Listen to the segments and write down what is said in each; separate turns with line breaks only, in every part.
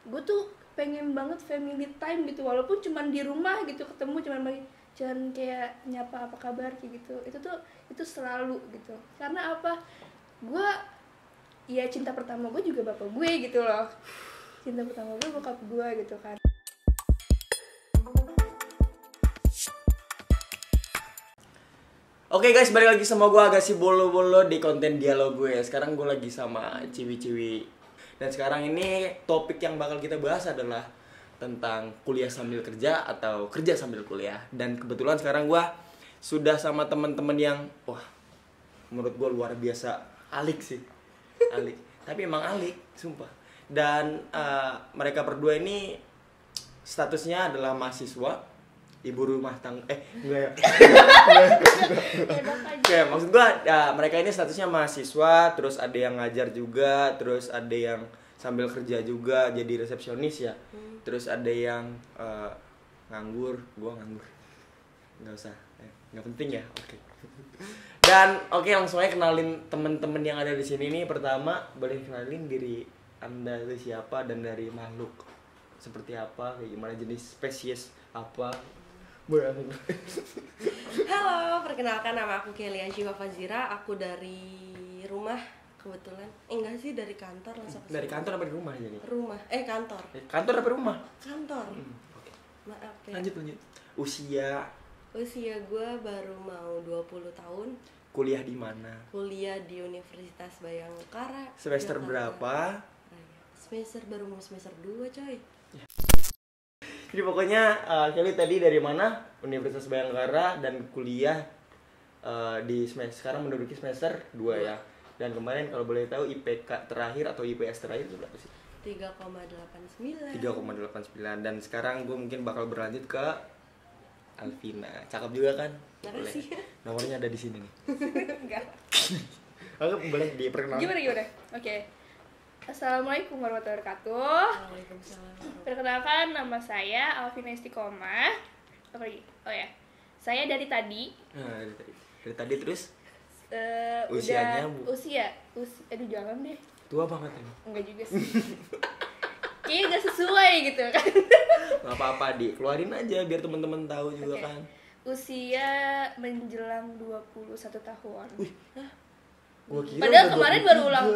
gue tuh pengen banget family time gitu, walaupun cuman di rumah gitu ketemu cuman kayak nyapa apa kabar kayak gitu. Itu selalu gitu. Karena apa? Gue ya cinta pertama gue juga bapak gue gitu loh. Cinta pertama gue bokap gue gitu kan.
Oke guys, balik lagi sama gue Agassi Bolo-Bolo di konten dialog gue. Sekarang gue lagi sama ciwi-ciwi. Dan sekarang ini topik yang bakal kita bahas adalah tentang kuliah sambil kerja atau kerja sambil kuliah. Dan kebetulan sekarang gue sudah sama teman-teman yang wah, menurut gue luar biasa alik sih. Alik. Tapi emang alik, sumpah. Dan mereka berdua ini statusnya adalah mahasiswa, ibu rumah tangga, enggak ya. Kayak maksud gua mereka ini statusnya mahasiswa, terus ada yang ngajar juga, terus ada yang sambil kerja juga jadi resepsionis ya. Terus ada yang nganggur, gua nganggur. Enggak usah. Enggak penting ya. Oke. Dan oke, langsung aja kenalin temen-temen yang ada di sini nih. Pertama, boleh kenalin diri Anda itu siapa dan dari makhluk seperti apa, kayak gimana, jenis spesies apa.
Halo, perkenalkan nama aku Kelly Ashifa Fazira. Aku dari rumah kebetulan. Enggak sih, dari kantor langsung ke
Dari
sini.
kantor apa di rumah jadi?
Rumah. Kantor.
Kantor apa rumah?
Kantor.
Oke.
Maaf ya.
Lanjut. Usia,
Usia gue baru mau 20 tahun.
kuliah di mana?
Kuliah di Universitas Bayangkara.
Semester
Jakarta.
berapa?
Semester baru mau semester 2, coy.
Jadi pokoknya Kelly tadi dari mana? Universitas Bayangkara dan kuliah di semester sekarang menduduki semester 2 ya. Dan kemarin kalau boleh tahu IPK terakhir atau IPS terakhir itu berapa sih?
3,89.
3,89. Dan sekarang gue mungkin bakal berlanjut ke Alvina. Cakep juga kan? Boleh.
Makasih.
Nomornya ada di sini nih.
Enggak.
Oke, boleh diperkenalkan.
Gimana? Oke. Assalamualaikum warahmatullahi wabarakatuh.
Waalaikumsalam.
Perkenalkan, nama saya Alvina Istiqomah. Apa lagi? Oh ya, saya dari tadi.
Nah, dari tadi terus
Usia.
Usianya, Bu?
Aduh jangan deh.
Tua banget ini.
Enggak juga sih. Kayaknya nggak sesuai gitu kan.
Gak apa-apa, keluarin aja biar teman-teman tahu juga
Oke.
kan.
Usia menjelang 21 tahun.
Gua kira
Padahal
udah
kemarin
23.
baru ulang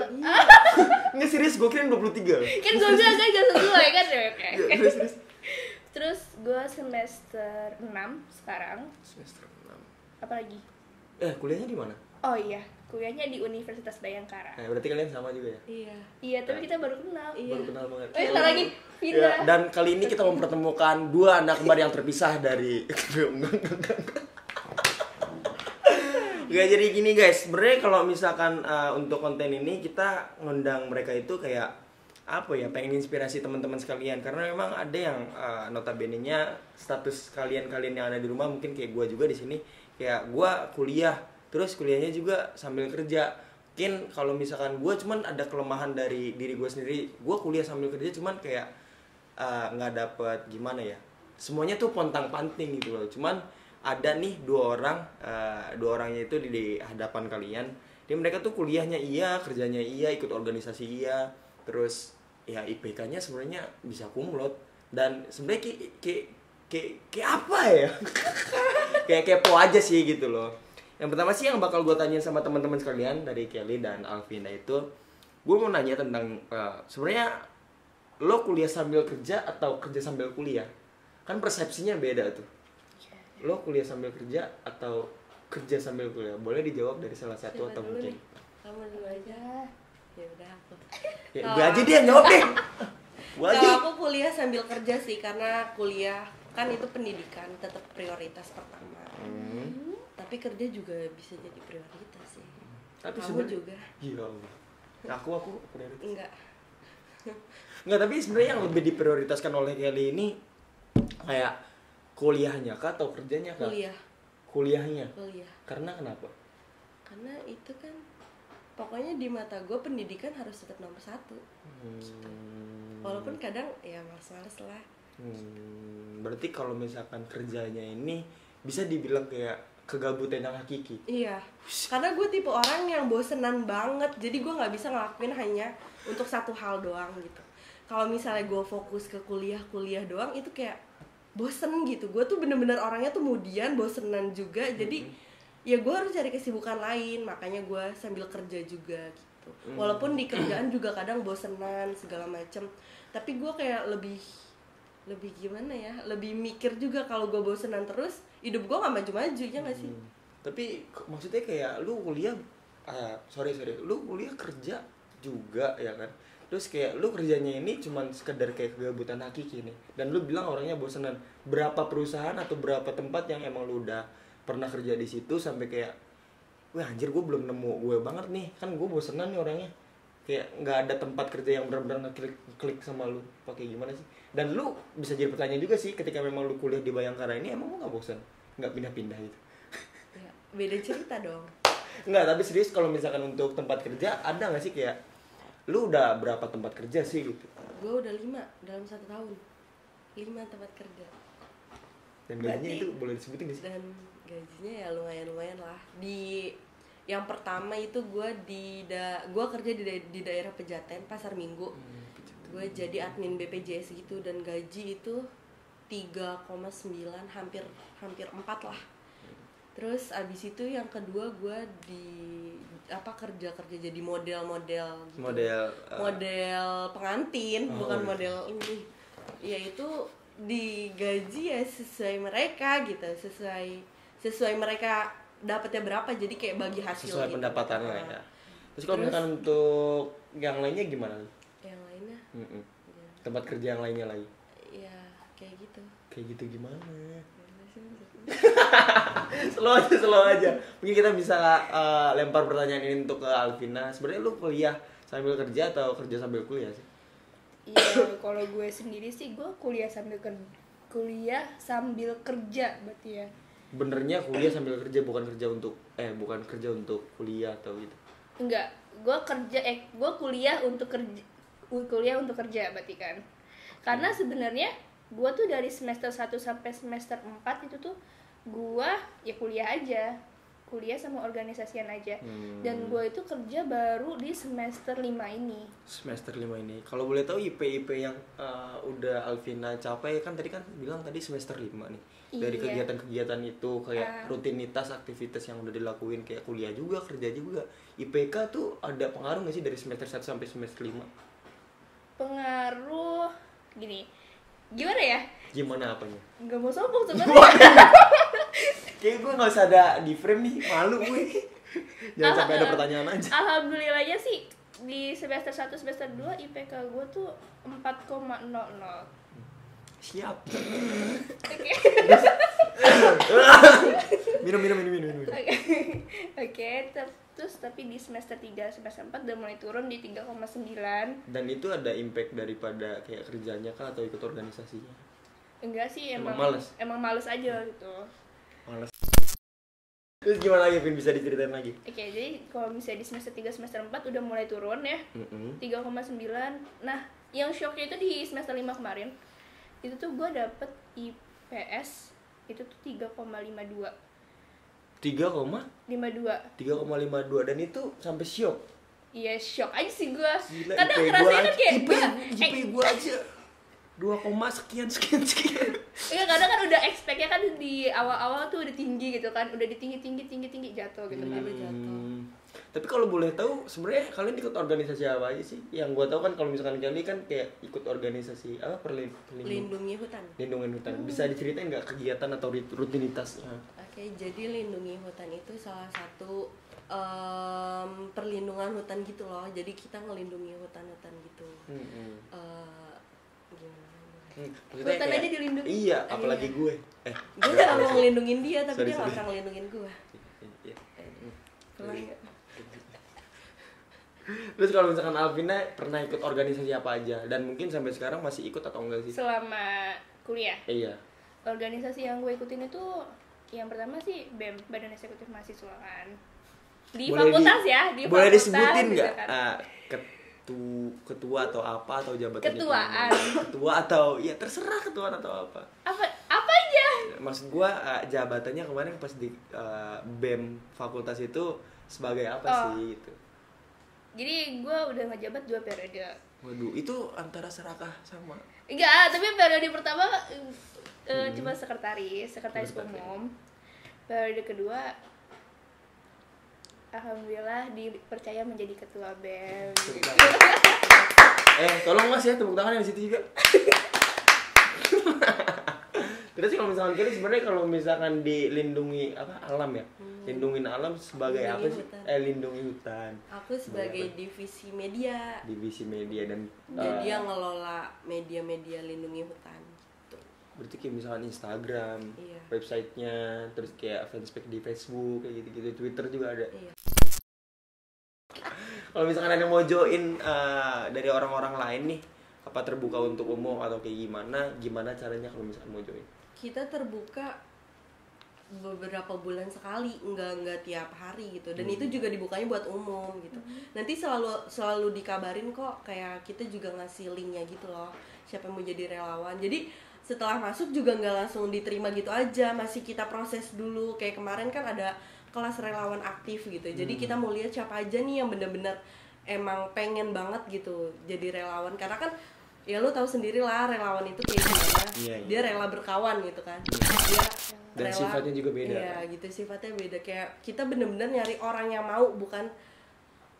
Nggak, serius, gue kira 23.
kan gue bilang kan gak sesuai kan. Oke.
Serius.
Terus gue semester 6 sekarang.
Semester 6.
Apa lagi?
Kuliahnya di mana?
Oh iya, kuliahnya di Universitas Bayangkara.
Berarti kalian sama juga ya?
Iya.
Iya, tapi kita baru kenal.
Iya.
Baru kenal banget.
Ntar lagi
Ya,
pindah.
dan kali ini kita mempertemukan dua anak kembar yang terpisah dari Gak, jadi gini guys, sebenarnya kalau misalkan untuk konten ini kita ngundang mereka itu kayak apa ya, pengen inspirasi teman-teman sekalian, karena memang ada yang notabene-nya status kalian yang ada di rumah mungkin kayak gue juga di sini, kayak gue kuliah terus kuliahnya juga sambil kerja. Mungkin kalau misalkan gue cuman ada kelemahan dari diri gue sendiri, gue kuliah sambil kerja cuman kayak nggak dapet gimana ya, semuanya tuh pontang-panting gitu loh. Cuman ada nih dua orangnya itu di hadapan kalian. Dia mereka tuh kuliahnya iya, kerjanya iya, ikut organisasi iya, terus ya IPK-nya sebenarnya bisa kumlot. Dan sebenarnya kayak apa ya? kayak kepo aja sih gitu loh. Yang pertama sih yang bakal gue tanyain sama teman-teman sekalian dari Kelly dan Alvina itu, gue mau nanya tentang sebenarnya lo kuliah sambil kerja atau kerja sambil kuliah? Kan persepsinya beda tuh. Lo kuliah sambil kerja atau kerja sambil kuliah? Boleh dijawab dari salah satu
Siapa
atau
dulu
mungkin
nih? Kamu dulu aja. Ya udah aku.
ya, gue aja deh yang jawab deh. Gue aja.
Kalau aku kuliah sambil kerja sih, karena kuliah kan itu pendidikan tetap prioritas pertama. Tapi kerja juga bisa jadi prioritas sih.
Tapi
Kamu
sebenarnya-
juga?
Iya. Aku prioritas.
Enggak.
Enggak, tapi sebenarnya yang lebih diprioritaskan oleh Kelly ini kayak kuliahnya kah atau kerjanya kah? Kuliahnya.
Kuliah.
Karena kenapa?
Karena itu kan pokoknya di mata gue pendidikan harus tetap nomor 1. Walaupun kadang ya males-males lah.
Berarti kalau misalkan kerjanya ini bisa dibilang kayak kegabutan yang hakiki.
Iya. Karena gue tipe orang yang bosenan banget. Jadi gue nggak bisa ngelakuin hanya untuk satu hal doang gitu. kalau misalnya gue fokus ke kuliah doang itu kayak bosen gitu. Gue tuh bener-bener orangnya tuh kemudian bosenan juga, jadi ya gue harus cari kesibukan lain, makanya gue sambil kerja juga gitu. Walaupun di kerjaan juga kadang bosenan segala macem, tapi gue kayak lebih gimana ya, lebih mikir juga kalau gue bosenan terus hidup gue nggak maju-maju, ya nggak sih?
Tapi maksudnya kayak lu kuliah lu kuliah kerja juga ya kan, terus kayak lu kerjanya ini cuman sekedar kayak kegabutan hakiki nih, dan lu bilang orangnya bosenan. Berapa perusahaan atau berapa tempat yang emang lu udah pernah kerja di situ sampai kayak wah anjir gue belum nemu gue banget nih, kan gue bosenan nih orangnya, kayak nggak ada tempat kerja yang benar-benar ngeklik sama lu pakai gimana sih? Dan lu bisa jadi pertanyaan juga sih, ketika memang lu kuliah di Bayangkara ini emang lu nggak bosan, nggak pindah-pindah gitu?
Ya, beda cerita dong.
Nggak, tapi serius kalau misalkan untuk tempat kerja ada nggak sih kayak lu udah berapa tempat kerja sih gitu?
Gue udah 5 dalam 1 tahun, 5 tempat kerja.
Dan gajinya itu boleh disebutin nggak sih?
Dan gajinya ya lumayan lah. Di yang pertama itu gue gue kerja di daerah Pejaten, Pasar Minggu. Gue jadi admin BPJS gitu, dan gaji itu 3,9, hampir 4 lah. Terus abis itu yang kedua gue kerja jadi model gitu. Model pengantin, bukan model ini. Yaitu digaji ya sesuai mereka gitu, sesuai mereka dapatnya berapa, jadi kayak bagi hasil
sesuai
gitu.
pendapatannya ya. Terus kalau misalkan untuk yang lainnya gimana?
Yang lainnya ya.
Tempat kerja yang lainnya lagi
Ya kayak gitu.
kayak gitu gimana? slow aja. Mungkin kita bisa lempar pertanyaan ini untuk ke Alvina. Sebenarnya lu kuliah sambil kerja atau kerja sambil kuliah sih?
Iya, kalau gue sendiri sih gue kuliah sambil kerja berarti ya.
Benernya kuliah sambil kerja, bukan kerja untuk kuliah atau gitu.
Enggak, gue kuliah untuk kerja berarti kan. Karena sebenarnya gue tuh dari semester 1 sampai semester 4 itu tuh gue ya kuliah sama organisasian aja. Dan gue itu kerja baru di semester 5 ini.
Kalau boleh tahu IP yang udah Alvina capai, kan tadi kan bilang tadi semester 5 nih. Dari
Iya.
kegiatan-kegiatan itu kayak rutinitas aktivitas yang udah dilakuin kayak kuliah juga, kerja juga. IPK tuh ada pengaruh nggak sih dari semester 1 sampai semester 5?
Pengaruh gini. Gimana ya?
Gimana apanya?
Nggak mau sombong sebenarnya.
Kayak gue nggak usah ada di frame nih, malu gue. Jangan sampai ada pertanyaan aja.
Alhamdulillahnya sih di semester 1 semester 2 IPK gue tuh 4,00.
Siap.
Oke.
Minum.
Oke, terus tapi di semester 3 semester 4 udah mulai turun di 3,9.
Dan itu ada impact daripada kayak kerjanya kah atau ikut organisasinya?
Enggak sih,
Emang
emang males aja gitu.
Males. Terus gimana lagi, Vin? Bisa diceritain lagi?
Oke, jadi kalau misalnya di semester 3 semester 4 udah mulai turun ya. 3,9. Nah, yang shocknya itu di semester 5 kemarin. Itu tuh gue dapet IPS itu tuh 3,52. 3,52
dan itu sampai syok.
Iya, shock aja sih gue.
Gila,
Kadang
IP
rasanya kan kayak
IP gue aja 2, sekian.
iya, kadang kan udah expect-nya kan di awal-awal tuh udah tinggi gitu kan, udah di tinggi jatuh gitu kan.
Jatuh.
Tapi kalau boleh tahu sebenarnya kalian ikut organisasi apa aja sih? Yang gue tahu kan kalau misalkan Kelly kan kayak ikut organisasi apa,
Lindungi hutan.
lindungan hutan. Bisa diceritain nggak kegiatan atau rutinitasnya?
Oke, jadi Lindungi Hutan itu salah satu perlindungan hutan gitu loh. Jadi kita ngelindungi hutan-hutan gitu. Gimana?
Hutan aja dilindungi.
Iya, apalagi gue.
Gue udah mau ngelindungin dia, tapi
Sorry,
dia nggak
sorry.
pernah ngelindungin gue.
Iya.
Kelar nggak?
Terus kalau misalkan Alvina pernah ikut organisasi apa aja, dan mungkin sampai sekarang masih ikut atau enggak sih?
Selama kuliah,
Iya.
organisasi yang gue ikutin itu yang pertama sih BEM, Badan Eksekutif Mahasiswa kan. Di
Boleh
fakultas ya, di
boleh
fakultas
disebutin
gitu
nggak
kan.
ketua atau apa atau jabatannya?
Ketuaan.
Ketua atau ya terserah ketuaan atau apa.
Apa aja?
Maksud gua jabatannya kemarin pas di BEM fakultas itu sebagai apa sih gitu?
Jadi gue udah ngejabat 2 periode.
Waduh, itu antara serakah sama
Enggak, tapi periode pertama cuma sekretaris umum. Periode kedua alhamdulillah dipercaya menjadi ketua BEM.
Tolong Mas ya tepuk tangan di situ juga. Terus kalau misalkan kalian sebenarnya kalau misalkan dilindungi alam ya, lindungin alam sebagai
Lindungi
apa sih?
hutan.
Lindungi hutan.
Aku sebagai divisi media.
Divisi media dan
Jadi yang ngelola media-media lindungi hutan. Tuh.
berarti kayak misalkan Instagram,
Iya.
websitenya, terus kayak fanspage di Facebook kayak gitu-gitu, Twitter juga ada.
Iya.
Kalau misalkan ada yang mau join dari orang-orang lain nih, apa terbuka untuk umum atau kayak gimana caranya kalau misalkan mau join?
Kita terbuka beberapa bulan sekali, enggak tiap hari gitu. Dan itu juga dibukanya buat umum gitu. Nanti selalu dikabarin kok, kayak kita juga ngasih linknya gitu loh. Siapa yang mau jadi relawan. Jadi setelah masuk juga nggak langsung diterima gitu aja, masih kita proses dulu. Kayak kemarin kan ada kelas relawan aktif gitu. Jadi kita mau lihat siapa aja nih yang benar-benar emang pengen banget gitu jadi relawan. Karena kan ya lu tahu sendiri lah relawan itu kayak gimana.
Iya.
Dia rela berkawan gitu kan. Dia
Dan sifatnya juga beda.
Iya gitu, sifatnya beda. Kayak kita bener-bener nyari orang yang mau, bukan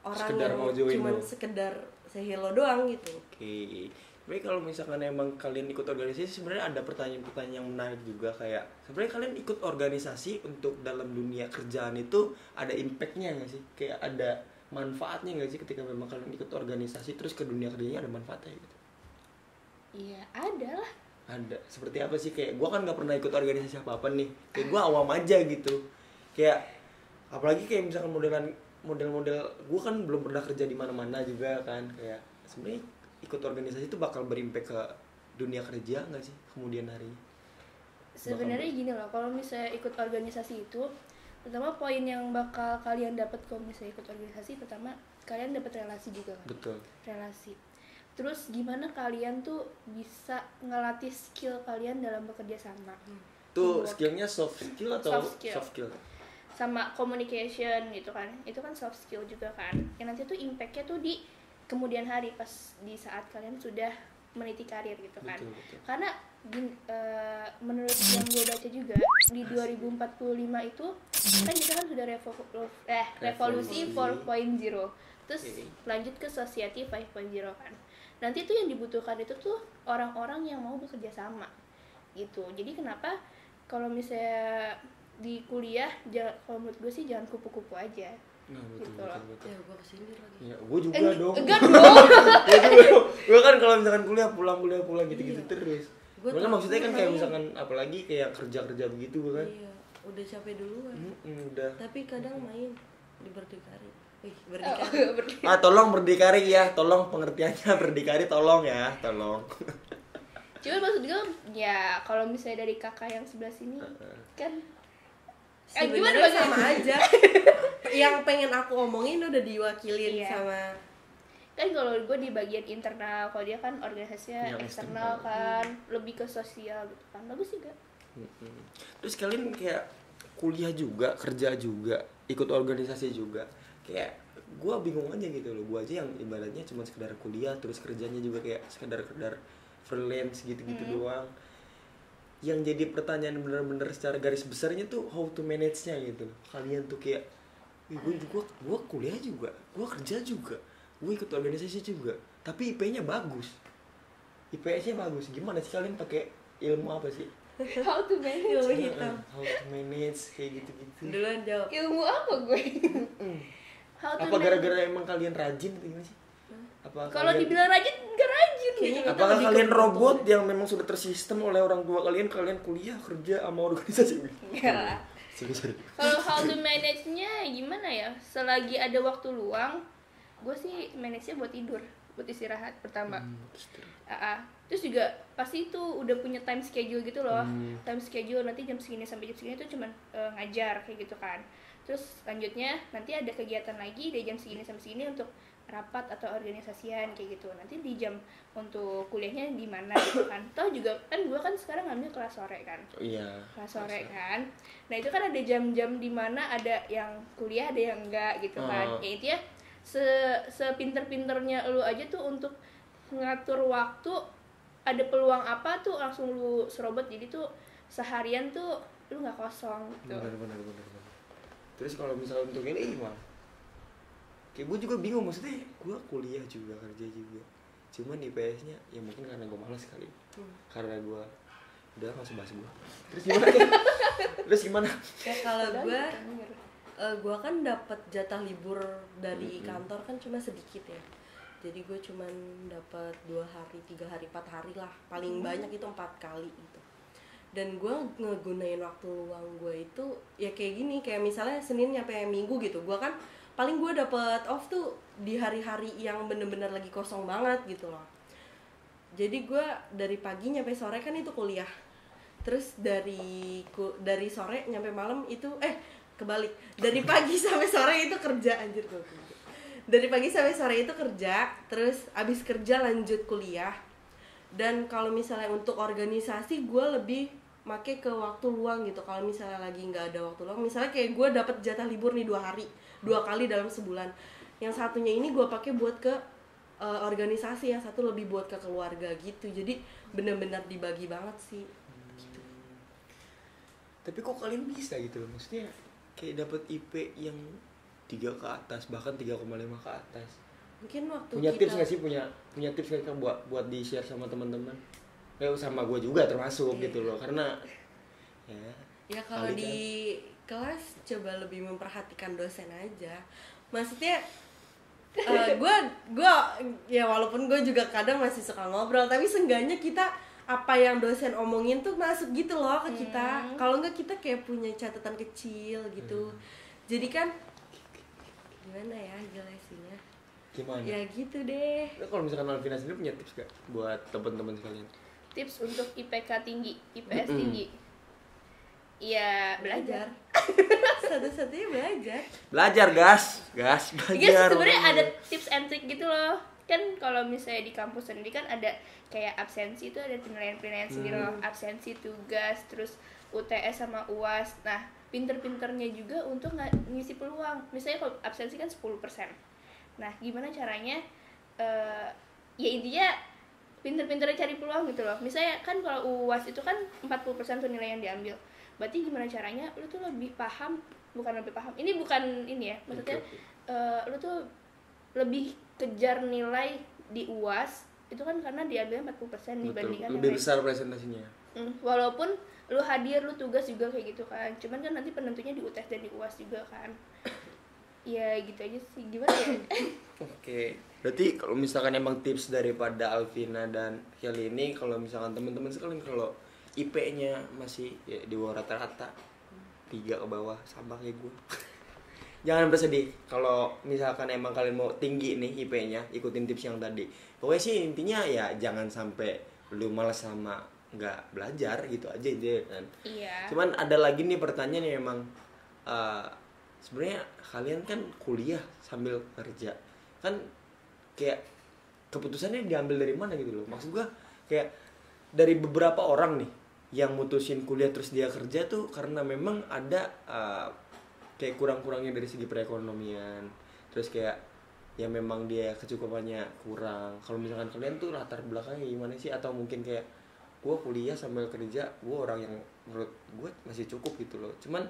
orang
Sekedar
yang
mau join
cuman
doang.
sekedar say hello doang gitu.
Oke. Tapi kalau misalkan emang kalian ikut organisasi, sebenarnya ada pertanyaan-pertanyaan yang menarik juga, kayak sebenarnya kalian ikut organisasi untuk dalam dunia kerjaan itu ada impactnya nggak sih? Kayak ada manfaatnya nggak sih ketika memang kalian ikut organisasi terus ke dunia kerjanya ada manfaatnya gitu?
Iya, ada lah.
Ada. Seperti apa sih? Kayak gue kan nggak pernah ikut organisasi apa-apa nih. Kayak gue awam aja gitu. Kayak apalagi kayak misalkan model-model gue kan belum pernah kerja di mana-mana juga kan. Kayak sebenarnya ikut organisasi itu bakal berimpact ke dunia kerja nggak sih kemudian hari?
Sebenarnya gini loh, kalau misalnya ikut organisasi itu, pertama poin yang bakal kalian dapat kalau misalnya ikut organisasi, pertama kalian dapat relasi juga kan?
Betul.
Relasi. Terus gimana kalian tuh bisa ngelatih skill kalian dalam bekerja sama.
Tuh
Teamwork.
skillnya soft skill atau
Soft skill.
soft skill?
Sama communication gitu kan, itu kan soft skill juga kan, yang nanti tuh impactnya tuh di kemudian hari pas di saat kalian sudah meniti karir gitu kan.
Betul.
Karena menurut yang gue baca juga di 2045 itu kan kita kan sudah revolusi 4.0, terus lanjut ke society 5.0 kan. Nanti tuh yang dibutuhkan itu tuh orang-orang yang mau bekerja sama gitu. Jadi kenapa kalau misalnya di kuliah, kalau menurut gue sih jangan kupu-kupu aja.
Nah,
Gitu loh.
Ya gue kesini lagi.
Ya, gue juga dong.
Enggak dong.
Gue kan kalau misalkan kuliah pulang gitu-gitu terus.
Gua
Kan
tuh
maksudnya kan kayak
main.
misalkan apalagi kayak kerja begitu kan.
Iya, udah capek duluan.
Udah.
Tapi kadang main di berdikari. Berdikari.
Tolong berdikari ya, tolong pengertiannya berdikari tolong ya, tolong.
Cuma maksud gue ya kalau misalnya dari kakak yang sebelah sini kan
Sebenarnya
gimana
sama aja. Yang pengen aku omongin udah diwakilin
Iya.
sama.
kan kalau gue di bagian internal, kalau dia kan organisasinya
Yang
eksternal kan, lebih ke sosial gitu kan, bagus juga.
Terus kalian kayak kuliah juga, kerja juga, ikut organisasi juga. Kayak gue bingung aja gitu loh, gue aja yang ibaratnya cuma sekedar kuliah terus kerjanya juga kayak sekedar freelance gitu-gitu doang. Yang jadi pertanyaan bener-bener secara garis besarnya tuh how to manage-nya gitu. Kalian tuh kayak gue kuliah juga, gue kerja juga, gue ikut organisasi juga, tapi IP-nya bagus, IPS-nya bagus. Gimana sih kalian pakai ilmu apa sih?
How to manage?
Ilmu hitam.
How to manage kayak gitu-gitu.
Duluan jawab.
Ilmu apa gue? How to
Apa
manage?
gara-gara emang kalian rajin atau gimana sih? Apa
Kalau
kalian-
dibilang rajin, nggak rajin
Kayaknya
gitu.
kita
apakah
lebih ke
kalian
betul.
robot yang memang sudah tersistem oleh orang tua kalian kuliah kerja sama organisasi?
Enggak.
Sorry.
Kalau how to manage-nya gimana ya? Selagi ada waktu luang, gue sih manage-nya buat tidur, buat istirahat pertama. Terus juga pasti itu udah punya time schedule gitu loh. Time schedule nanti jam segini sampai jam segini tuh cuman ngajar kayak gitu kan. Terus selanjutnya nanti ada kegiatan lagi dari jam segini sampai segini untuk rapat atau organisasian kayak gitu. Nanti di jam untuk kuliahnya di mana gitu kan. Toh juga kan gue kan sekarang ngambil kelas sore kan.
Iya.
Kelas sore kan. Nah itu kan ada jam-jam di mana ada yang kuliah ada yang enggak gitu kan. Ya itu ya sepinter-pinternya lu aja tuh untuk ngatur waktu, ada peluang apa tuh langsung lu serobot, jadi tuh seharian tuh lu nggak kosong gitu.
Benar. Terus kalau misalnya untuk ini gimana? Kayak gue juga bingung, maksudnya gue kuliah juga, kerja juga, cuman IPS-nya ya mungkin karena gue malas kali, karena gue udah nggak usah bahas gue. Terus gimana?
Ya kalau gue kan dapat jatah libur dari kantor kan cuma sedikit ya. Jadi gue cuman dapat 2 hari, 3 hari, 4 hari lah. Paling banyak itu 4 kali gitu. Dan gue ngegunain waktu luang gue itu ya kayak gini, kayak misalnya Senin nyampe Minggu gitu. Gue kan paling gue dapat off tuh di hari-hari yang bener-bener lagi kosong banget gitu loh. Jadi gue dari pagi nyampe sore kan itu kuliah. Terus dari sore nyampe malam itu kebalik. Dari pagi sampai sore itu kerja, anjir gue. Dari pagi sampai sore itu kerja, terus abis kerja lanjut kuliah. Dan kalau misalnya untuk organisasi gue lebih make ke waktu luang gitu. Kalau misalnya lagi nggak ada waktu luang, misalnya kayak gue dapet jatah libur nih 2 hari, 2 kali dalam sebulan. Yang satunya ini gue pakai buat ke organisasi, yang satu lebih buat ke keluarga gitu. Jadi benar-benar dibagi banget sih. Gitu.
Tapi kok kalian bisa gitu loh, maksudnya kayak dapet IP yang 3 ke atas, bahkan 3,5 ke atas.
Mungkin waktu
punya
kita
tips nggak sih, punya tips nggak buat di share sama teman-teman? Sama gue juga termasuk gitu loh, karena
ya kalau di kelas coba lebih memperhatikan dosen aja. Maksudnya gue ya walaupun gue juga kadang masih suka ngobrol, tapi seenggaknya kita apa yang dosen omongin tuh masuk gitu loh ke kita. Kalau enggak kita kayak punya catatan kecil gitu. Jadi kan gimana ya jelasinnya?
Gimana?
Ya gitu deh.
Kalau misalkan Alvina sendiri punya tips gak buat teman-teman sekalian?
Tips untuk IPK tinggi, IPS tinggi. Ya belajar.
Satu-satunya belajar.
Belajar, gas,
Iya,
belajar.
sebenarnya ada tips and trick gitu loh. Kan kalau misalnya di kampus sendiri kan ada kayak absensi itu ada penilaian-penilaian sendiri loh. Absensi, tugas, terus UTS sama UAS. Nah, pinter-pinternya juga untuk ngisi peluang. Misalnya kalau absensi kan 10%. Nah, gimana caranya? Ya intinya pinter-pinternya cari peluang gitu loh. Misalnya kan kalau UAS itu kan 40% tuh nilai yang diambil. Berarti gimana caranya? Lu tuh lebih paham, bukan lebih paham. Ini bukan ini ya. Maksudnya lu tuh lebih kejar nilai di UAS itu kan karena diambilnya 40% dibandingkan
lebih besar presentasinya.
Walaupun lu hadir, lu tugas juga kayak gitu kan. Cuman kan nanti penentunya di UTS dan di UAS juga kan. Ya gitu aja sih. Gimana ya?
Oke. Berarti kalau misalkan emang tips daripada Alvina dan Kelly ini, kalau misalkan teman-teman sekalian kalau IP-nya masih ya di bawah rata-rata 3 ke bawah sama kayak gue. Jangan bersedih kalau misalkan emang kalian mau tinggi nih IP-nya, ikutin tips yang tadi. Pokoknya sih intinya ya jangan sampai lu malas sama nggak belajar gitu aja deh kan.
Iya.
Cuman ada lagi nih pertanyaan yang emang sebenarnya kalian kan kuliah sambil kerja. Kan kayak keputusannya diambil dari mana gitu loh. Maksud gua kayak dari beberapa orang nih yang mutusin kuliah terus dia kerja tuh karena memang ada kayak kurang-kurangnya dari segi perekonomian, terus kayak ya memang dia kecukupannya kurang. Kalau misalkan kalian tuh latar belakangnya gimana sih, atau mungkin kayak gue kuliah sambil kerja, gue orang yang menurut gue masih cukup gitu loh, cuman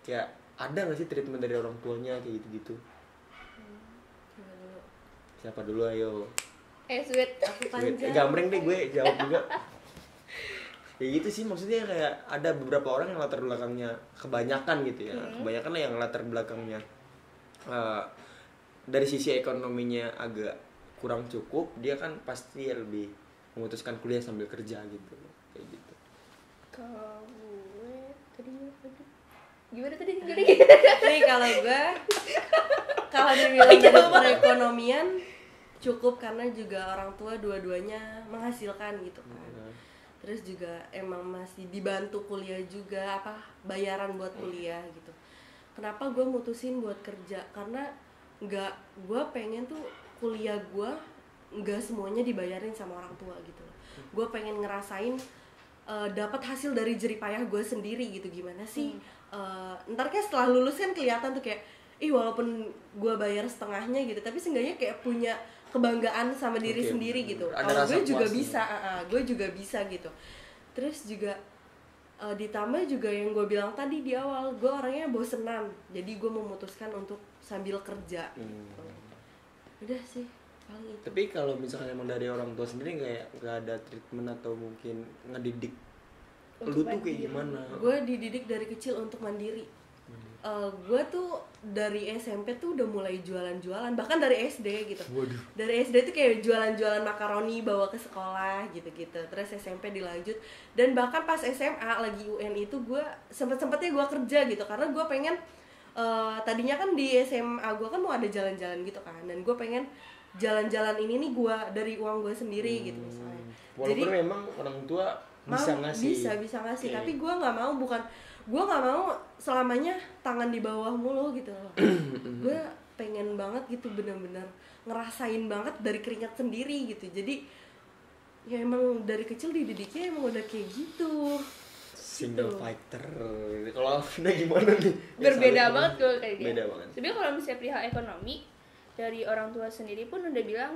kayak ada nggak sih treatment dari orang tuanya kayak gitu-gitu? Siapa dulu ayo?
Sweet.
Aku panjang.
Gambreng deh gue jawab juga. Kayak gitu sih, maksudnya kayak ada beberapa orang yang latar belakangnya kebanyakan gitu ya, kebanyakan yang latar belakangnya dari sisi ekonominya agak kurang cukup, dia kan pasti lebih memutuskan kuliah sambil kerja gitu, kayak gitu.
Kalau gue tadi gimana tadi?
Nih kalau dibilang dari perekonomian cukup karena juga orang tua dua-duanya menghasilkan gitu kan. Terus juga emang masih dibantu kuliah juga, bayaran buat kuliah gitu. Kenapa gue mutusin buat kerja? Karena gue pengen tuh kuliah gue nggak semuanya dibayarin sama orang tua gitu. Gue pengen ngerasain dapat hasil dari jeripayah gue sendiri gitu. Gimana sih? Ntar kayak setelah lulus kan kelihatan tuh kayak walaupun gue bayar setengahnya gitu, tapi seenggaknya kayak punya kebanggaan sama diri
Oke,
sendiri gitu.
ada
Kalau
rasa
gue juga
puasnya.
bisa, gue juga bisa gitu. Terus juga ditambah juga yang gue bilang tadi di awal, gue orangnya bosenan, jadi gue memutuskan untuk sambil kerja. Udah sih paling itu.
Tapi kalau misalkan emang dari orang tua sendiri nggak ada treatment atau mungkin ngedidik lu
Untuk
tuh kayak
mandiri.
gimana?
Gue dididik dari kecil untuk mandiri. Gue tuh dari SMP tuh udah mulai jualan-jualan, bahkan dari SD gitu.
Waduh.
Dari SD tuh kayak jualan-jualan makaroni bawa ke sekolah gitu-gitu. Terus SMP dilanjut, dan bahkan pas SMA lagi UN itu gue sempet-sempetnya gue kerja gitu, karena gue pengen tadinya kan di SMA gue kan mau ada jalan-jalan gitu kan, dan gue pengen jalan-jalan ini nih gue dari uang gue sendiri gitu misalnya.
Walaupun memang orang tua bisa ngasih.
bisa ngasih,
Oke.
tapi gue nggak mau, gue nggak mau selamanya tangan di bawah mulu gitu loh. Gue pengen banget gitu bener-bener ngerasain banget dari keringat sendiri gitu. Jadi ya emang dari kecil dididiknya emang udah kayak gitu.
Single
Gitu.
fighter. Kalau udah gimana nih?
Berbeda
Saling
banget gue kayak dia.
Beda banget.
Sebenarnya kalau misalnya perihal ekonomi, dari orang tua sendiri pun udah bilang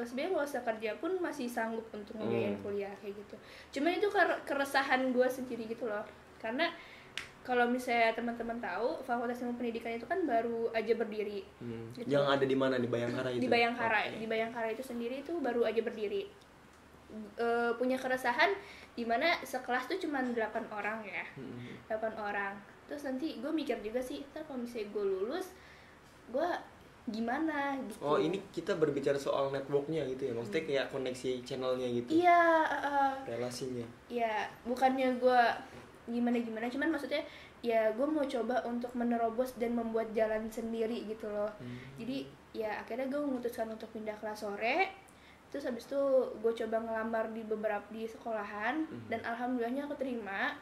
sebenarnya kalau usah kerja pun masih sanggup untuk ngebiayain kuliah kayak gitu. Cuman itu keresahan gue sendiri gitu loh. Karena kalau misalnya teman-teman tahu, Fakultas Ilmu Pendidikan itu kan baru aja berdiri. Gitu.
Yang ada di mana, di Bayangkara itu?
Di Bayangkara,
Oke.
di Bayangkara itu sendiri itu baru aja berdiri. Punya keresahan di mana sekelas tuh cuma 8 orang ya. 8 orang. Terus nanti gue mikir juga sih, ntar kalau misalnya gue lulus, gue gimana gitu.
Oh, ini kita berbicara soal networknya gitu ya, maksudnya kayak koneksi channelnya gitu.
Iya,
Relasinya.
ya bukannya gue gimana, cuman maksudnya ya gue mau coba untuk menerobos dan membuat jalan sendiri gitu loh. Jadi ya akhirnya gue memutuskan untuk pindah kelas sore. Terus habis itu gue coba ngelamar di beberapa di sekolahan dan alhamdulillahnya aku terima.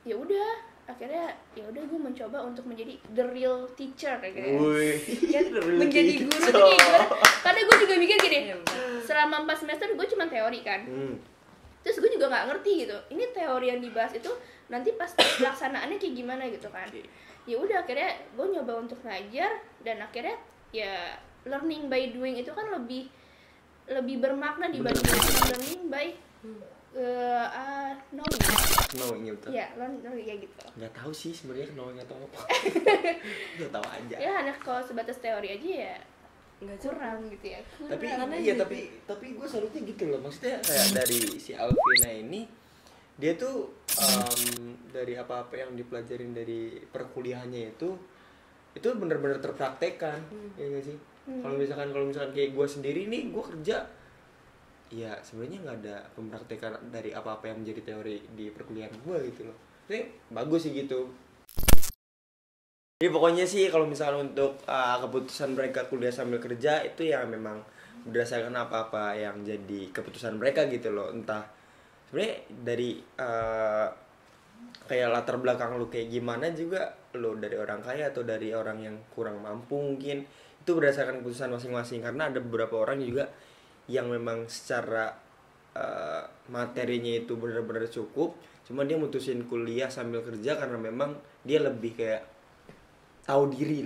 Ya udah, akhirnya ya udah gue mencoba untuk menjadi the real teacher kayak gitu.
Wih.
Ya,
The real
menjadi guru
teacher.
tuh kayak gimana? Karena gue juga mikir gini,
Iya, bener.
selama 4 semester gue cuma teori kan. Terus gue juga nggak ngerti gitu, ini teori yang dibahas itu nanti pas pelaksanaannya kayak gimana gitu kan. Ya udah akhirnya gue nyoba untuk ngajar, dan akhirnya ya learning by doing itu kan lebih bermakna dibanding learning by knowing.
Knowing gitu.
Ya learning ya gitu.
Nggak tahu sih sebenarnya knowing atau apa. Udah tahu aja.
Ya hanya kalau sebatas teori aja ya
Nggak
kurang gitu ya.
Tapi
Kurang.
iya, tapi gue salutnya gitu loh, maksudnya kayak dari si Alvina ini, dia tuh dari apa-apa yang dipelajarin dari perkuliahannya itu benar-benar terpraktekkan. Ya nggak sih? Kalau misalkan kayak gue sendiri nih, gue kerja ya sebenarnya nggak ada pempraktekan dari apa-apa yang menjadi teori di perkuliahan gue gitu loh. Jadi bagus sih gitu. Jadi pokoknya sih kalau misalnya untuk keputusan mereka kuliah sambil kerja itu ya memang berdasarkan apa-apa yang jadi keputusan mereka gitu loh. Entah sebenarnya dari kayak latar belakang lu kayak gimana juga, lu dari orang kaya atau dari orang yang kurang mampu mungkin, itu berdasarkan keputusan masing-masing. Karena ada beberapa orang juga yang memang secara materinya itu benar-benar cukup, cuma dia mutusin kuliah sambil kerja karena memang dia lebih kayak tahu diri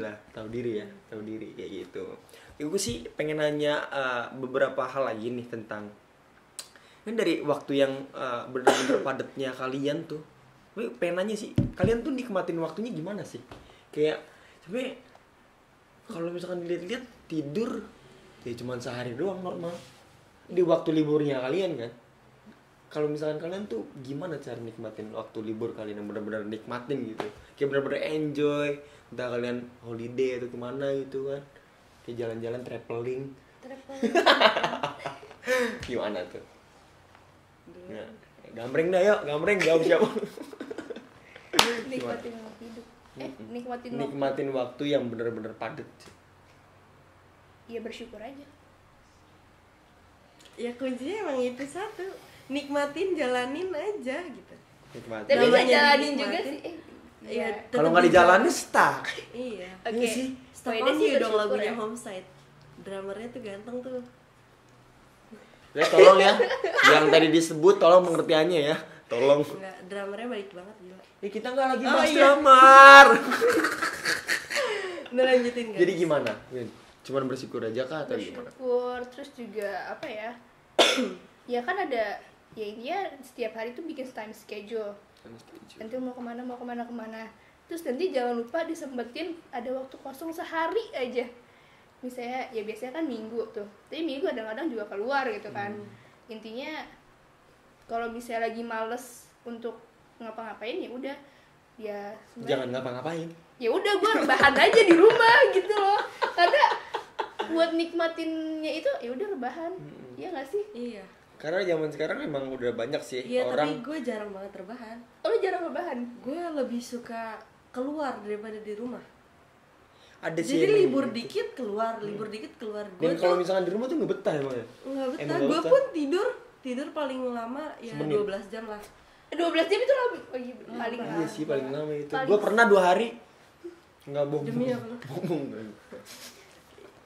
kayak gitu. Gue sih pengen nanya beberapa hal lagi nih tentang ini dari waktu yang benar-benar padatnya kalian tuh. Gue pengen nanya sih, kalian tuh nikmatin waktunya gimana sih? Kayak sebenarnya kalau misalkan dilihat-lihat tidur ya cuma sehari doang normal di waktu liburnya kalian kan. Kalau misalkan kalian tuh gimana cara nikmatin waktu libur kalian yang benar-benar nikmatin gitu, kayak benar-benar enjoy, entah kalian holiday atau kemana gitu kan, kayak jalan-jalan traveling gimana tuh? Nah, gambreng dah yuk, gambreng jawab siapa?
Nikmatin waktu hidup. Nikmatin waktu.
Nikmatin waktu yang benar-benar padat.
Ya bersyukur aja.
Ya kuncinya emang itu satu, nikmatin, jalanin aja gitu.
Nikmatin.
Tapi nggak
Namanya
jalanin juga
dinikmatin.
sih.
Iya,
Kalau nggak dijalanin stuck.
Iya.
Oke.
Iya sih.
Stop
Poinnya sih
sih dong
bersyukur
lagunya
ya.
Homeside. Dramernya tuh ganteng tuh.
Ya tolong ya, yang tadi disebut tolong pengertiannya ya, tolong.
Enggak, dramernya baik banget gila.
Ya kita nggak lagi
Oh,
bahas
iya.
dramar.
Udah lanjutin guys.
Jadi gimana, Win? Cuman bersyukur aja kah atau gimana?
bersyukur, terus juga apa ya, ya kan ada, ya intinya setiap hari tuh bikin time schedule, nanti mau kemana, terus nanti jangan lupa disempetin ada waktu kosong sehari aja, misalnya ya biasanya kan minggu tuh, tapi minggu kadang-kadang juga keluar gitu kan. Intinya kalau misalnya lagi males untuk ngapa-ngapain, ya udah, ya
Jangan ngapa-ngapain.
ya udah gue rebahan aja di rumah gitu loh, karena buat nikmatinnya itu ya udah rebahan. Iya nggak sih?
Iya.
Karena zaman sekarang memang udah banyak sih
Iya,
orang.
tapi gue jarang banget rebahan.
Oh, lu jarang rebahan?
Gue lebih suka keluar daripada di rumah.
Ada sih
Jadi
emang
libur
gitu.
dikit keluar, libur dikit keluar.
Dan kalau misalkan di rumah tuh nggak betah emang ya.
nggak betah.
Emang nggak
Gue
betah?
pun tidur paling lama ya
Semenit.
12 jam lah.
12 jam itu paling
Iya sih paling lama itu.
Paling-
Gue pernah 2 hari nggak bohong.
Demi apa?
Bohong.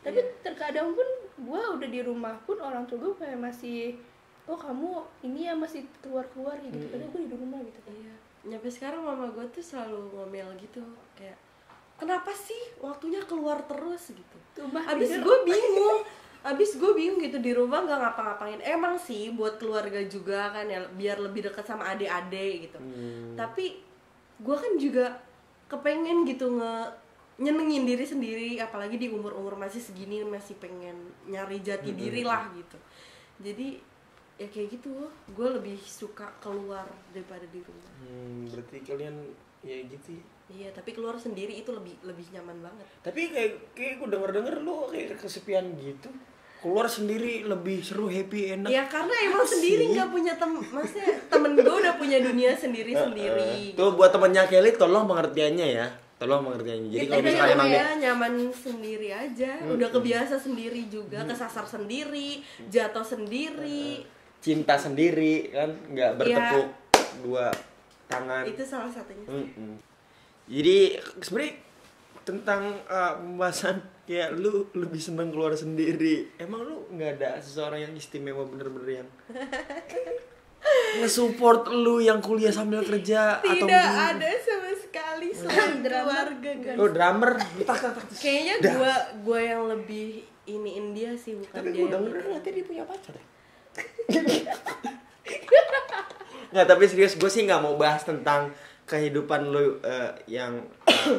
Tapi terkadang pun gue udah di rumah pun orang tua gue kayak masih, oh kamu ini ya masih keluar gitu. Padahal gue di rumah gitu kan.
Iya. Nyampe sekarang mama gue tuh selalu ngomel gitu, kayak kenapa sih waktunya keluar terus gitu.
Rumah
Abis
tidur.
gue bingung gitu di rumah nggak ngapa-ngapain. Emang sih buat keluarga juga kan ya, biar lebih dekat sama adik-adik gitu. Tapi gue kan juga kepengen gitu nyenengin diri sendiri, apalagi di umur masih segini masih pengen nyari jati diri lah gitu. Jadi ya kayak gitu, gue lebih suka keluar daripada di rumah.
Berarti kalian ya gitu ya.
Iya, tapi keluar sendiri itu lebih nyaman banget.
Tapi kayak gue denger lu kayak kesepian gitu. Keluar sendiri lebih seru, happy, enak.
Ya karena emang sendiri nggak punya maksudnya temen gue udah punya dunia sendiri-sendiri.
Tuh buat temennya Kelly tolong pengertiannya ya. Tolong pengertiannya. Jadi kalau misalkan emang
ya nyaman sendiri aja, udah kebiasa sendiri juga, kesasar sendiri, jatuh sendiri.
cinta sendiri kan nggak bertepuk dua tangan.
Itu salah satunya.
Jadi sebenarnya tentang pembahasan kayak lu lebih seneng keluar sendiri. Emang lu nggak ada seseorang yang istimewa bener-bener yang nge-support lu yang kuliah sambil kerja atau
Tidak
mungkin-
ada sama sekali selain keluarga guys.
Oh drummer, tak.
Kayaknya gua yang lebih iniin dia sih, bukan
Tapi
dia.
gue
yang
denger
ini.
nanti dia punya pacar ya. Nggak, tapi serius gue sih nggak mau bahas tentang kehidupan lu yang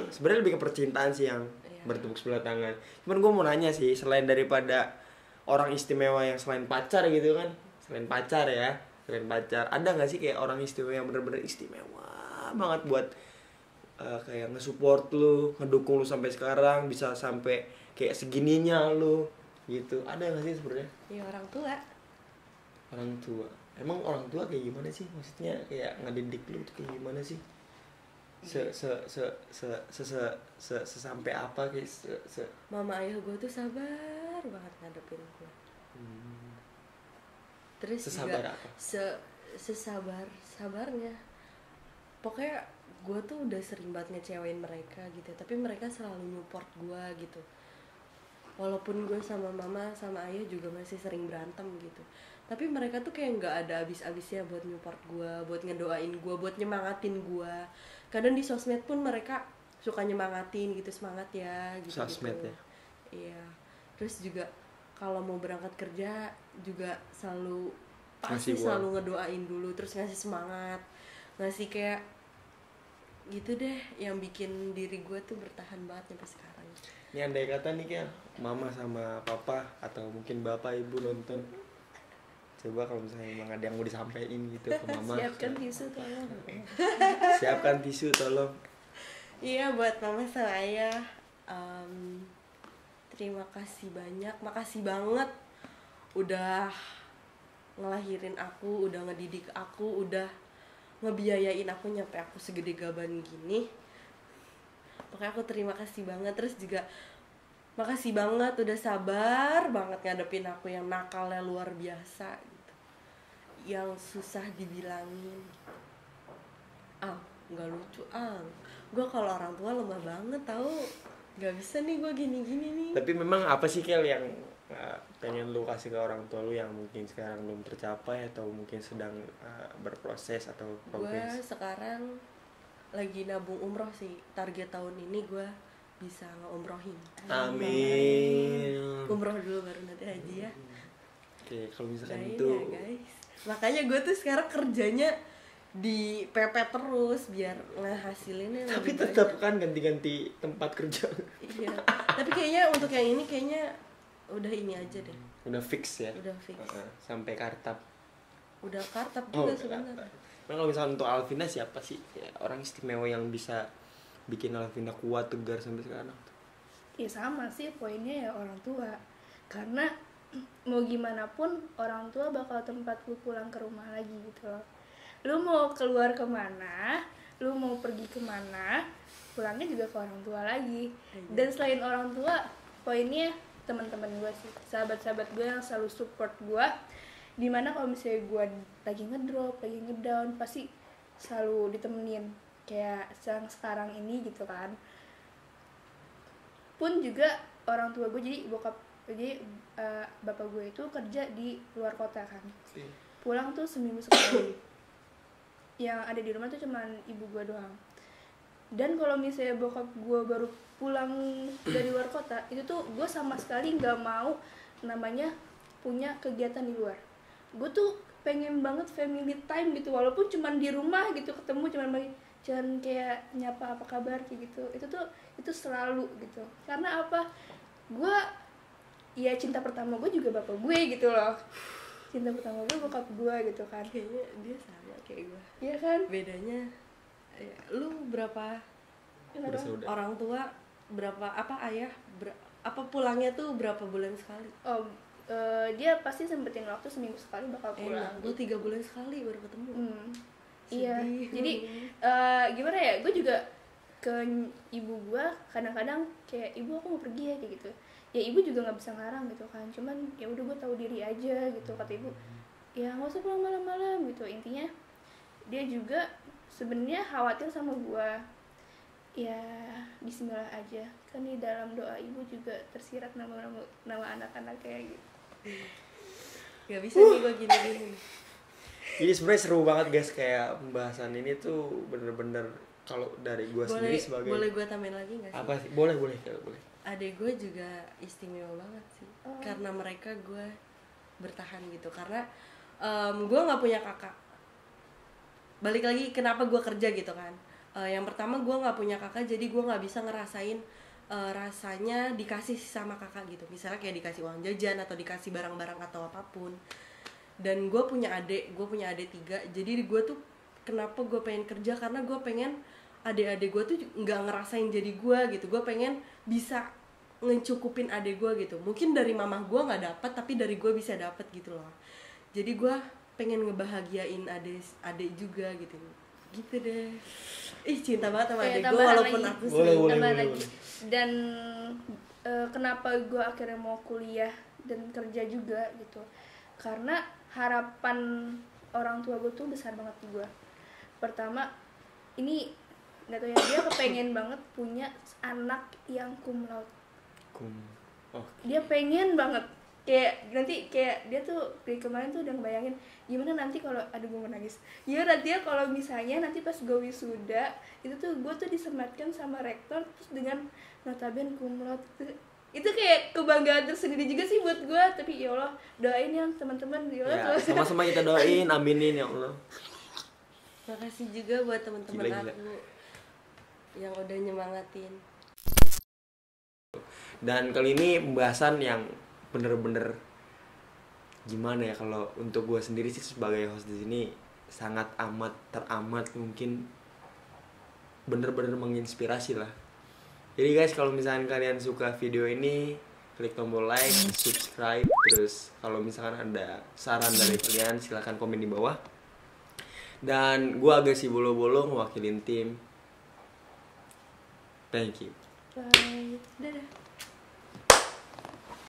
sebenarnya lebih ke percintaan sih yang bertepuk sebelah tangan. Cuman gue mau nanya sih, selain daripada orang istimewa yang selain pacar gitu kan, selain pacar, ada nggak sih kayak orang istimewa yang bener-bener istimewa banget buat kayak nge-support lu, ngedukung lu sampai sekarang, bisa sampai kayak segininya lu gitu. Ada nggak sih sebenarnya?
Ya orang tua.
Orang tua. Emang orang tua kayak gimana sih? Maksudnya kayak ngedidik lu tuh kayak gimana sih? Sampai apa kayak
Mama ayah gue tuh sabar banget ngadepin gue. Terus
Sesabar
juga
apa?
sabarnya. Pokoknya gue tuh udah sering banget ngecewain mereka gitu, tapi mereka selalu support gue gitu. Walaupun gue sama mama sama ayah juga masih sering berantem gitu, tapi mereka tuh kayak nggak ada habis-habisnya buat support gue, buat ngedoain gue, buat nyemangatin gue. Kadang di sosmed pun mereka suka nyemangatin gitu, semangat ya gitu.
Sosmed ya?
Iya. Terus juga kalau mau berangkat kerja juga selalu
Ngasih
pasti
gua.
selalu ngedoain dulu, terus ngasih semangat, ngasih kayak gitu deh, yang bikin diri gue tuh bertahan banget sampai sekarang.
ini andai kata nih kayak mama sama papa atau mungkin bapak ibu nonton, coba kalau misalnya emang ada yang mau disampaikan gitu ke mama.
Siapkan tisu tolong.
Siapkan tisu tolong.
Iya, buat mama sama ayah, terima kasih banyak, makasih banget udah ngelahirin aku, udah ngedidik aku, udah ngebiayain aku nyampe aku segede gaban gini. Pokoknya aku terima kasih banget. Terus juga makasih banget udah sabar banget ngadepin aku yang nakalnya luar biasa gitu, yang susah dibilangin. Nggak lucu, gue kalau orang tua lemah banget tau, nggak bisa nih gue gini-gini nih.
Tapi memang apa sih Kel yang pengen lu kasih ke orang tua lu yang mungkin sekarang belum tercapai atau mungkin sedang berproses atau
Gue
progres?
sekarang lagi nabung umroh sih. Target tahun ini gue bisa ngeumrohin.
Amin.
Umroh dulu baru nanti haji ya.
Oke, kalau misalkan
Doain
itu
ya guys. Makanya gue tuh sekarang kerjanya di PP terus biar ngehasilinnya
tapi
lebih
tetap
banyak.
kan ganti-ganti tempat kerja.
Iya. Tapi kayaknya untuk yang ini kayaknya udah ini aja deh.
Udah fix ya.
Udah fix.
Sampai kartap.
Udah kartap
Oh,
juga sebenarnya.
nah, kalau misalkan untuk Alvina siapa sih ya, orang istimewa yang bisa bikin Alvina kuat tegar sampai sekarang?
Ya sama sih, poinnya ya orang tua. Karena mau gimana pun orang tua bakal tempat lu pulang ke rumah lagi gitu loh. Lu mau keluar kemana, lu mau pergi kemana, pulangnya juga ke orang tua lagi. Dan selain orang tua, poinnya teman-teman gue sih, sahabat-sahabat gue yang selalu support gue. Dimana kalau misalnya gue lagi ngedrop, lagi ngedown, pasti selalu ditemenin. Kayak sekarang ini gitu kan. Pun juga orang tua gue, jadi bapak gue itu kerja di luar kota kan. Pulang tuh seminggu sekali. Yang ada di rumah tuh cuman ibu gue doang. Dan kalau misalnya bokap gue baru pulang dari luar kota, itu tuh gue sama sekali nggak mau namanya punya kegiatan di luar. Gue tuh pengen banget family time gitu, walaupun cuman di rumah gitu ketemu, cuman kayak nyapa apa kabar kayak gitu. Itu selalu gitu. Karena apa? Gue ya cinta pertama gue juga bapak gue gitu loh. Cinta pertama gue bokap gue gitu kan.
Kayaknya dia sama kayak gue.
Iya kan?
Bedanya ya, lu berapa
Bersaudara.
orang tua, berapa apa ayah apa pulangnya tuh berapa bulan sekali?
Oh, dia pasti sempetin waktu seminggu sekali bakal pulang.
Gue 3 bulan sekali baru ketemu.
Iya,
Sedih.
jadi gimana ya? Gue juga ke ibu gue kadang-kadang kayak, ibu aku mau pergi ya kayak gitu. Ya ibu juga nggak bisa ngarang gitu kan. Cuman ya udah gue tahu diri aja gitu, kata ibu. Ya nggak usah pulang malam-malam gitu. Intinya dia juga sebenarnya khawatir sama gue. Ya bismillah aja, kan di dalam doa ibu juga tersirat nama anak-anak kayak gitu.
Gak bisa nih gue gini-gini.
Jadi sebenarnya seru banget guys, kayak pembahasan ini tuh bener-bener kalau dari gue sendiri sebagai
Boleh gue tambahin lagi nggak sih?
apa sih? Boleh.
Adek gue juga istimewa banget sih. Karena mereka gue bertahan gitu. Karena gue nggak punya kakak. Balik lagi kenapa gue kerja gitu kan. Yang pertama gue nggak punya kakak, jadi gue nggak bisa ngerasain rasanya dikasih sama kakak gitu. Misalnya kayak dikasih uang jajan atau dikasih barang-barang atau apapun. Dan gue punya adik 3. Jadi gue tuh kenapa gue pengen kerja, karena gue pengen adik-adik gue tuh nggak ngerasain jadi gue gitu. Gue pengen bisa ngecukupin adik gue gitu. Mungkin dari mamah gue nggak dapat, tapi dari gue bisa dapat gitu loh. Jadi gue pengen ngebahagiain adik juga gitu deh. Ih, cinta banget sama adik gue walaupun
lagi.
aku
Boleh.
Tambahan lagi. Dan kenapa gue akhirnya mau kuliah dan kerja juga gitu, karena harapan orang tua gue tuh besar banget di gue. Pertama, ini nggak tahu ya, dia kepengen banget punya anak yang cum laude. Dia pengen banget, kayak nanti kayak dia tuh dari kemarin tuh udah ngebayangin gimana nanti kalau, aduh gue mau nangis, gimana nanti ya kalau misalnya nanti pas gue wisuda itu tuh gue tuh disematkan sama rektor terus dengan notaben cum laude. Itu kayak kebanggaan tersendiri juga sih buat gue. Tapi ya Allah, doain ya teman-teman ya Allah.
Ya, sama-sama kita doain, aminin ya Allah.
Makasih juga buat teman-teman
Gila.
aku yang udah nyemangatin.
Dan kali ini pembahasan yang bener-bener gimana ya, kalau untuk gue sendiri sih sebagai host di sini sangat teramat mungkin bener-bener menginspirasi lah. Jadi guys, kalau misalkan kalian suka video ini, klik tombol like, subscribe, terus kalau misalkan ada saran dari kalian silahkan komen di bawah. Dan gue agak si bolo-bolo mewakilin tim. Thank you.
Bye.
Dadah.